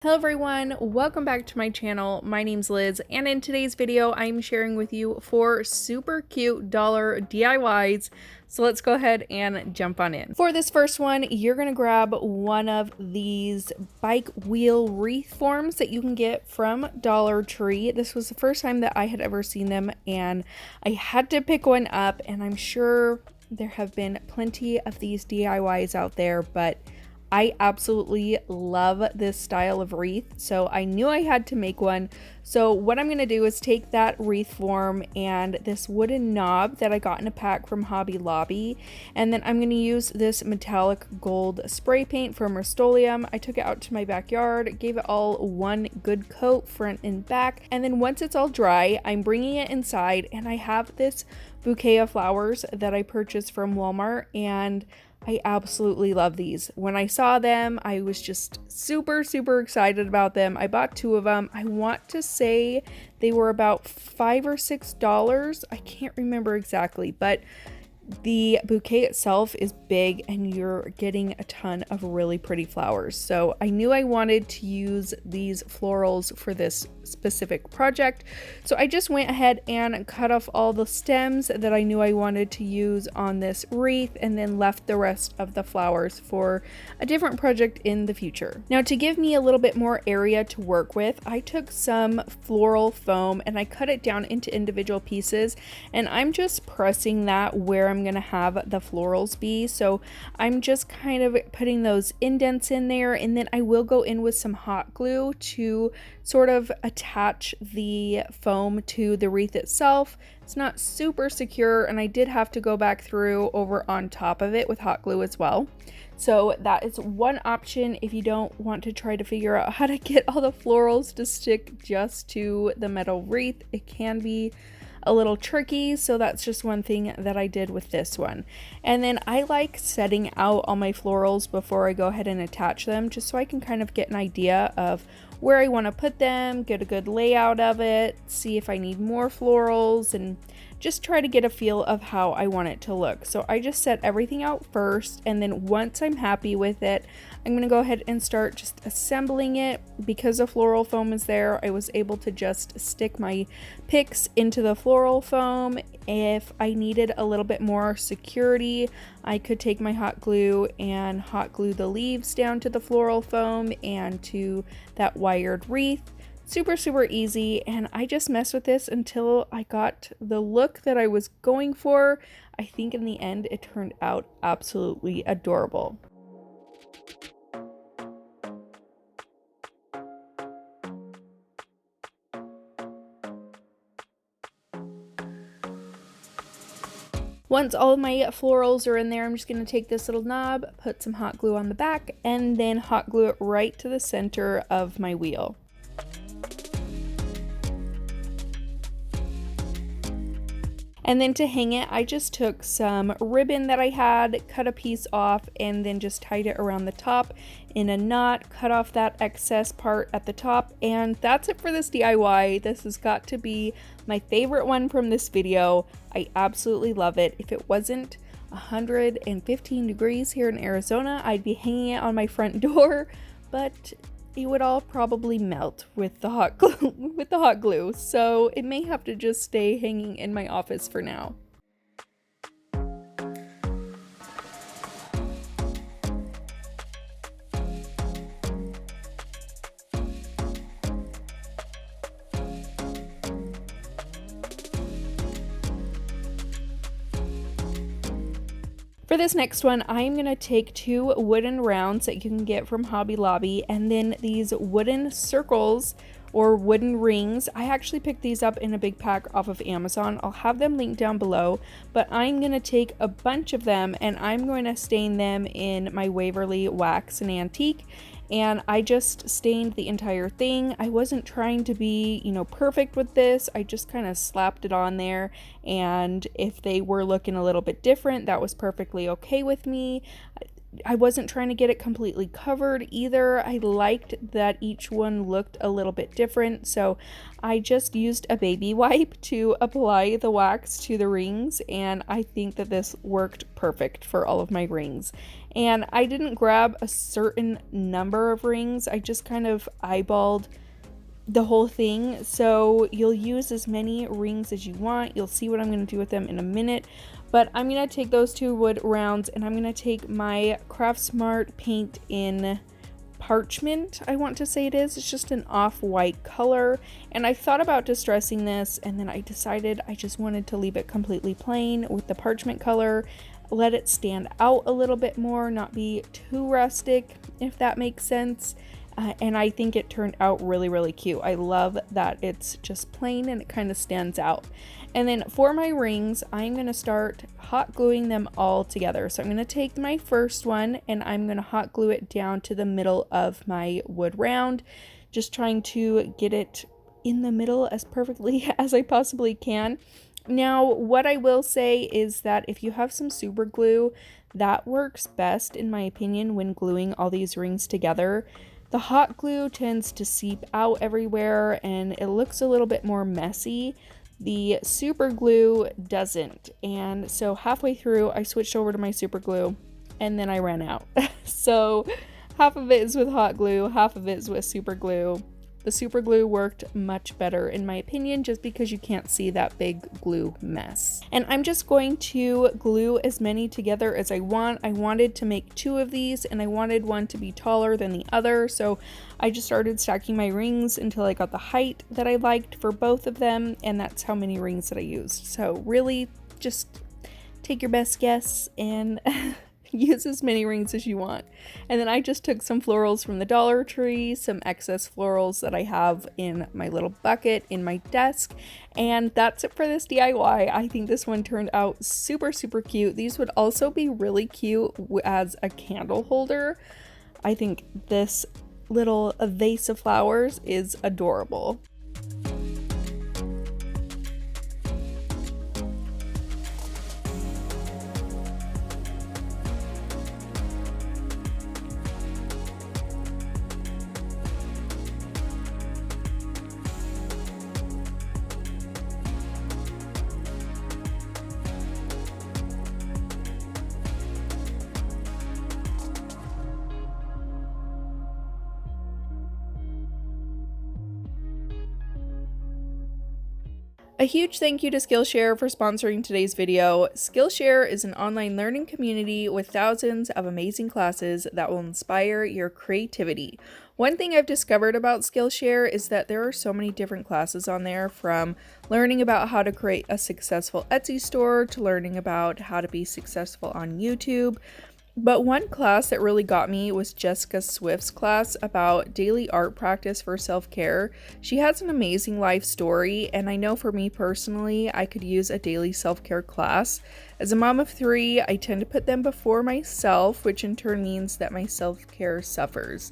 Hello everyone, welcome back to my channel. My name's Liz, and in today's video I'm sharing with you 4 super cute dollar DIYs. So let's go ahead and jump on in. For this first one, you're gonna grab one of these bike wheel wreath forms that you can get from Dollar Tree. This was the first time that I had ever seen them, and I had to pick one up, and I'm sure there have been plenty of these DIYs out there, but I absolutely love this style of wreath, so I knew I had to make one. So what I'm going to do is take that wreath form and this wooden knob that I got in a pack from Hobby Lobby, and then I'm going to use this metallic gold spray paint from Rust-Oleum. I took it out to my backyard, gave it all one good coat front and back, and then once it's all dry, I'm bringing it inside, and I have this bouquet of flowers that I purchased from Walmart, and I absolutely love these. When I saw them, I was just super excited about them. I bought 2 of them. I want to say they were about $5 or $6. I can't remember exactly, but the bouquet itself is big and you're getting a ton of really pretty flowers. So I knew I wanted to use these florals for this specific project. So I just went ahead and cut off all the stems that I knew I wanted to use on this wreath, and then left the rest of the flowers for a different project in the future. Now, to give me a little bit more area to work with, I took some floral foam and I cut it down into individual pieces, and I'm just pressing that where I'm gonna have the florals be. So I'm just kind of putting those indents in there, and then I will go in with some hot glue to sort of attach the foam to the wreath itself. It's not super secure, and I did have to go back through over on top of it with hot glue as well. So that is one option if you don't want to try to figure out how to get all the florals to stick just to the metal wreath. It can be a little tricky, so that's just one thing that I did with this one. And then I like setting out all my florals before I go ahead and attach them, just so I can kind of get an idea of where I want to put them, get a good layout of it, see if I need more florals, and just try to get a feel of how I want it to look. So I just set everything out first, and then once I'm happy with it, I'm going to go ahead and start just assembling it. Because the floral foam is there, I was able to just stick my picks into the floral foam. If I needed a little bit more security, I could take my hot glue and hot glue the leaves down to the floral foam and to that wired wreath. Super easy, and I just messed with this until I got the look that I was going for. I think in the end it turned out absolutely adorable. Once all of my florals are in there, I'm just going to take this little knob, put some hot glue on the back, and then hot glue it right to the center of my wheel. And then to hang it, I just took some ribbon that I had, cut a piece off, and then just tied it around the top in a knot, cut off that excess part at the top, and that's it for this DIY. This has got to be my favorite one from this video. I absolutely love it. If it wasn't 115 degrees here in Arizona, I'd be hanging it on my front door, but it would all probably melt with the hot glue, so it may have to just stay hanging in my office for now. For this next one, I'm going to take 2 wooden rounds that you can get from Hobby Lobby, and then these wooden circles or wooden rings. I actually picked these up in a big pack off of Amazon. I'll have them linked down below, but I'm going to take a bunch of them and I'm going to stain them in my Waverly Wax and Antique. And I just stained the entire thing. I wasn't trying to be, perfect with this. I just kind of slapped it on there, and if they were looking a little bit different, that was perfectly okay with me. I wasn't trying to get it completely covered either. I liked that each one looked a little bit different, so I just used a baby wipe to apply the wax to the rings, and I think that this worked perfect for all of my rings. And I didn't grab a certain number of rings, I just kind of eyeballed the whole thing. So you'll use as many rings as you want. You'll see what I'm going to do with them in a minute. But I'm going to take those 2 wood rounds and I'm going to take my Craft Smart paint in parchment, I want to say it is. It's just an off-white color. And I thought about distressing this, and then I decided I just wanted to leave it completely plain with the parchment color. Let it stand out a little bit more, not be too rustic, if that makes sense. And I think it turned out really cute. I love that it's just plain and it kind of stands out. And then for my rings, I'm going to start hot gluing them all together. So I'm going to take my first one and I'm going to hot glue it down to the middle of my wood round, just trying to get it in the middle as perfectly as I possibly can. Now, what I will say is that if you have some super glue, that works best in my opinion when gluing all these rings together. The hot glue tends to seep out everywhere and it looks a little bit more messy. The super glue doesn't. And so halfway through, I switched over to my super glue and then I ran out. So half of it is with hot glue, half of it is with super glue. The super glue worked much better in my opinion, just because you can't see that big glue mess. And I'm just going to glue as many together as I want. I wanted to make 2 of these and I wanted one to be taller than the other. So I just started stacking my rings until I got the height that I liked for both of them. And that's how many rings that I used. So really just take your best guess and use as many rings as you want. And then I just took some florals from the Dollar Tree, some excess florals that I have in my little bucket in my desk, and that's it for this DIY. I think this one turned out super cute. These would also be really cute as a candle holder. I think this little vase of flowers is adorable. A huge thank you to Skillshare for sponsoring today's video. Skillshare is an online learning community with thousands of amazing classes that will inspire your creativity. One thing I've discovered about Skillshare is that there are so many different classes on there, from learning about how to create a successful Etsy store to learning about how to be successful on YouTube. But one class that really got me was Jessica Swift's class about daily art practice for self-care. She has an amazing life story, and I know for me personally, I could use a daily self-care class. As a mom of 3, I tend to put them before myself, which in turn means that my self-care suffers.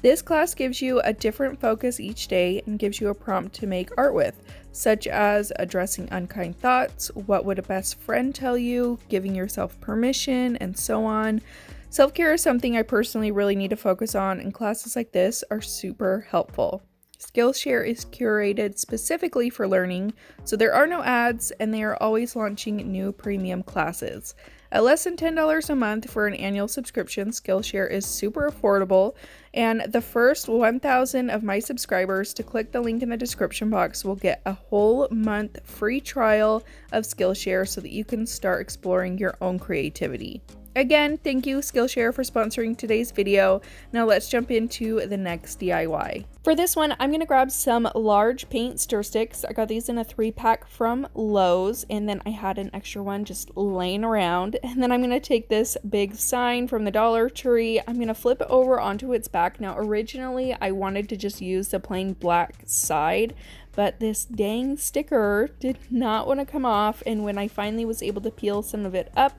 This class gives you a different focus each day and gives you a prompt to make art with, such as addressing unkind thoughts, what would a best friend tell you, giving yourself permission, and so on. Self-care is something I personally really need to focus on, and classes like this are super helpful. Skillshare is curated specifically for learning, so there are no ads, and they are always launching new premium classes. At less than $10 a month for an annual subscription, Skillshare is super affordable, and the first 1,000 of my subscribers to click the link in the description box will get a whole month free trial of Skillshare so that you can start exploring your own creativity. Again, thank you Skillshare for sponsoring today's video. Now let's jump into the next DIY. For this one, I'm going to grab some large paint stir sticks. I got these in a 3-pack from Lowe's, and then I had an extra one just laying around. And then I'm going to take this big sign from the Dollar Tree. I'm going to flip it over onto its back. Now originally I wanted to just use the plain black side, but this dang sticker did not want to come off, and when I finally was able to peel some of it up,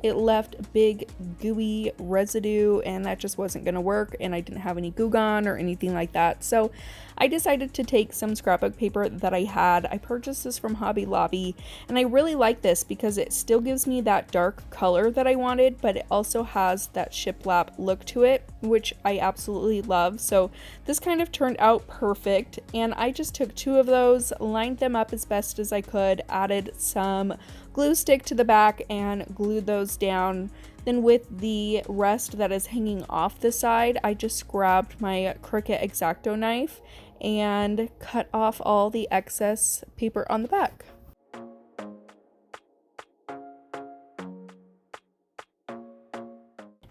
it left big gooey residue, and that just wasn't going to work, and I didn't have any Goo Gone or anything like that. So I decided to take some scrapbook paper that I had. I purchased this from Hobby Lobby, and I really like this because it still gives me that dark color that I wanted, but it also has that shiplap look to it, which I absolutely love. So this kind of turned out perfect, and I just took 2 of those, lined them up as best as I could, added some glue stick to the back and glued those down. Then with the rest that is hanging off the side, I just grabbed my Cricut X-Acto knife and cut off all the excess paper on the back.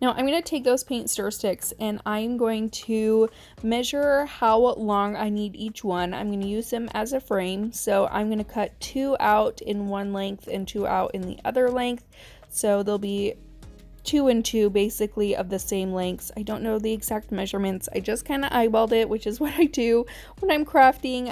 Now I'm going to take those paint stir sticks and I'm going to measure how long I need each one. I'm going to use them as a frame, so I'm going to cut 2 out in one length and 2 out in the other length, so there'll be 2 and 2 basically of the same lengths. I don't know the exact measurements. I just kind of eyeballed it, which is what I do when I'm crafting.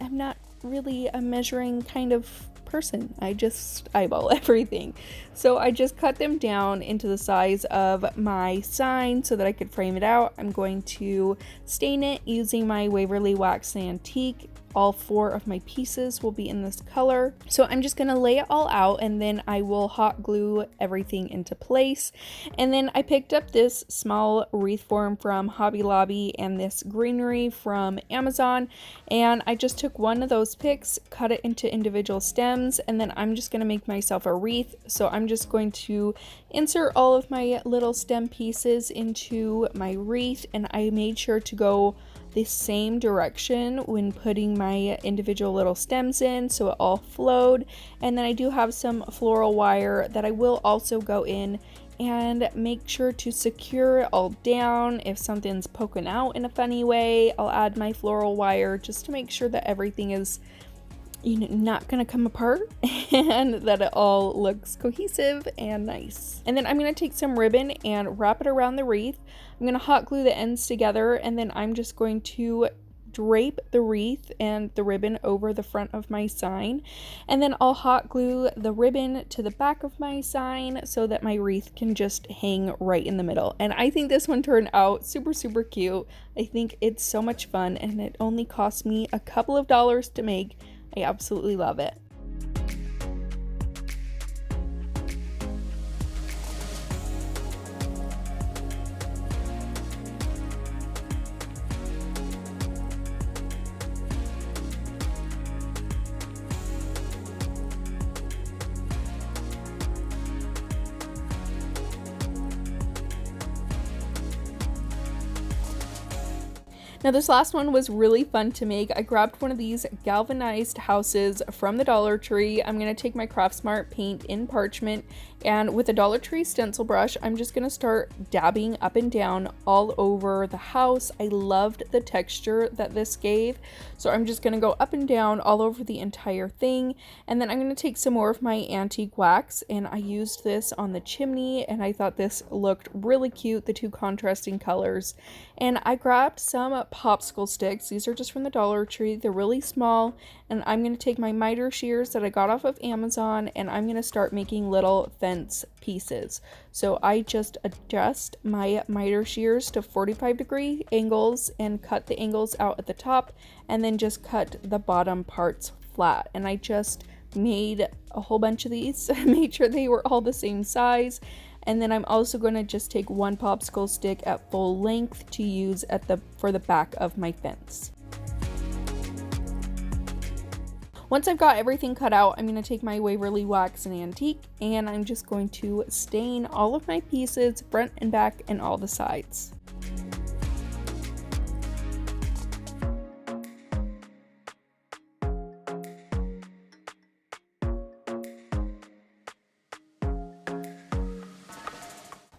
I'm not really a measuring kind of person. I just eyeball everything. So I just cut them down into the size of my sign so that I could frame it out. I'm going to stain it using my Waverly Wax Antique. All 4 of my pieces will be in this color. So I'm just going to lay it all out and then I will hot glue everything into place. And then I picked up this small wreath form from Hobby Lobby and this greenery from Amazon. And I just took one of those picks, cut it into individual stems, and then I'm just going to make myself a wreath. So I'm just going to insert all of my little stem pieces into my wreath, and I made sure to go the same direction when putting my individual little stems in so it all flowed. And then I do have some floral wire that I will also go in and make sure to secure it all down. If something's poking out in a funny way, I'll add my floral wire just to make sure that everything is, you know, not gonna come apart and that it all looks cohesive and nice. And then I'm gonna take some ribbon and wrap it around the wreath. I'm gonna hot glue the ends together, and then I'm just going to drape the wreath and the ribbon over the front of my sign, and then I'll hot glue the ribbon to the back of my sign so that my wreath can just hang right in the middle. And I think this one turned out super cute. I think it's so much fun, and it only cost me a couple of dollars to make. I absolutely love it. Now this last one was really fun to make. I grabbed one of these galvanized houses from the Dollar Tree. I'm going to take my Craft Smart paint in parchment, and with a Dollar Tree stencil brush, I'm just going to start dabbing up and down all over the house. I loved the texture that this gave, so I'm just going to go up and down all over the entire thing. And then I'm going to take some more of my antique wax, and I used this on the chimney, and I thought this looked really cute, the 2 contrasting colors. And I grabbed some popsicle sticks. These are just from the Dollar Tree. They're really small, and I'm going to take my miter shears that I got off of Amazon, and I'm going to start making little fence pieces. So I just adjust my miter shears to 45-degree angles and cut the angles out at the top, and then just cut the bottom parts flat. And I just made a whole bunch of these, made sure they were all the same size. And then I'm also going to just take one popsicle stick at full length to use for the back of my fence. Once I've got everything cut out, I'm going to take my Waverly Wax and Antique, and I'm just going to stain all of my pieces, front and back, and all the sides.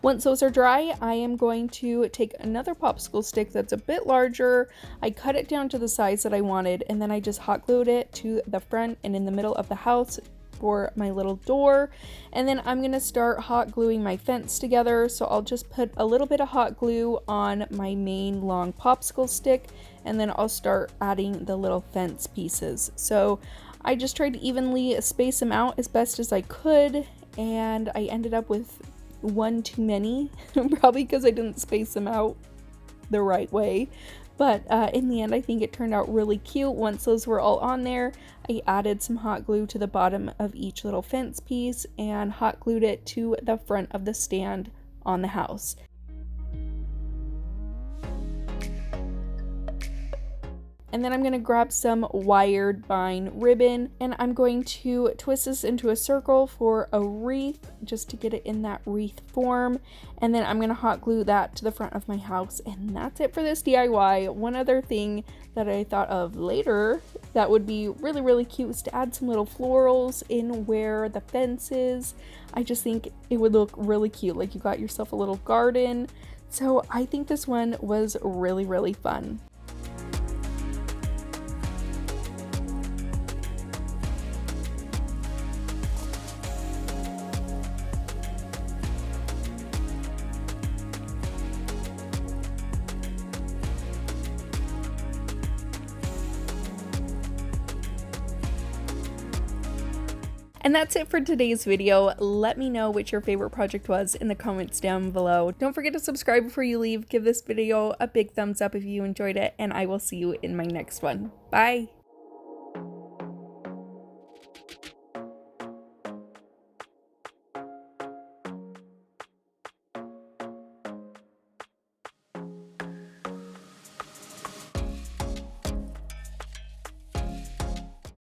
Once those are dry, I am going to take another popsicle stick that's a bit larger. I cut it down to the size that I wanted, and then I just hot glued it to the front and in the middle of the house for my little door. And then I'm gonna start hot gluing my fence together. So I'll just put a little bit of hot glue on my main long popsicle stick, and then I'll start adding the little fence pieces. So I just tried to evenly space them out as best as I could, and I ended up with one too many, probably because I didn't space them out the right way. But in the end, I think it turned out really cute. Once those were all on there, I added some hot glue to the bottom of each little fence piece and hot glued it to the front of the stand on the house. And then I'm going to grab some wired vine ribbon and I'm going to twist this into a circle for a wreath, just to get it in that wreath form. And then I'm going to hot glue that to the front of my house, and that's it for this DIY. One other thing that I thought of later that would be really, really cute is to add some little florals in where the fence is. I just think it would look really cute, like you got yourself a little garden. So I think this one was really, really fun. And that's it for today's video. Let me know what your favorite project was in the comments down below. Don't forget to subscribe before you leave. Give this video a big thumbs up if you enjoyed it, and I will see you in my next one. Bye!